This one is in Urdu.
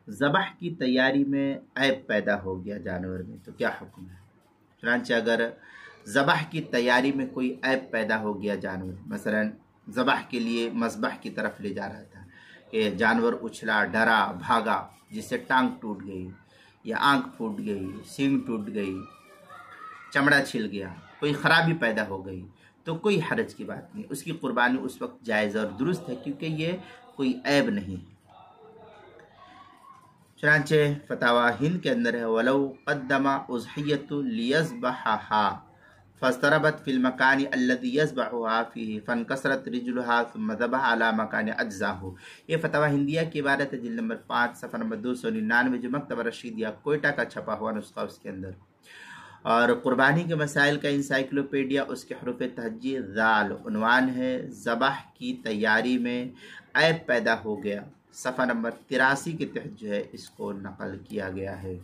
ذبح کی تیاری میں عیب پیدا ہو گیا جانور میں تو کیا حکم ہے؟ چنانچہ اگر ذبح کی تیاری میں کوئی عیب پیدا ہو گیا جانور، مثلا ذبح کے لیے مذبح کی طرف لے جا رہا تھا کہ جانور اچھلا، ڈرا، بھاگا، جس سے ٹانگ ٹوٹ گئی یا آنکھ پھوٹ گئی، سینگ ٹوٹ گئی، چمڑا چھل گیا، کوئی خرابی پیدا ہو گئی، تو کوئی حرج کی بات نہیں، اس کی قربانی اس وقت جائز اور درست ہے، کیونکہ یہ کوئی عیب نہیں ہے۔ چنانچہ فتاوی ہند کے اندر ہے وَلَوْ قَدَّمَ أُضْحِيَّةُ لِيَذْبَحَهَا فاضطربت فی المکان الذی یذبحها فیہ فانکسرت رجلها ثم ذبح علی مکان اجزاہ۔ یہ فتاوی ہندیہ کی عبارت ہے، جلد نمبر 5 صفحہ نمبر 299، جو مکتبہ رشیدیہ کوئٹہ کا چھپا ہوا نسخہ اس کے اندر۔ اور قربانی کے مسائل کا انسائکلوپیڈیا، اس کے حروف تہجی ذال، عنوان ہے ذبح کی تیاری میں عیب پیدا ہو گیا، صفحہ نمبر 83 کے تحت جو ہے اس کو نقل کیا گیا ہے۔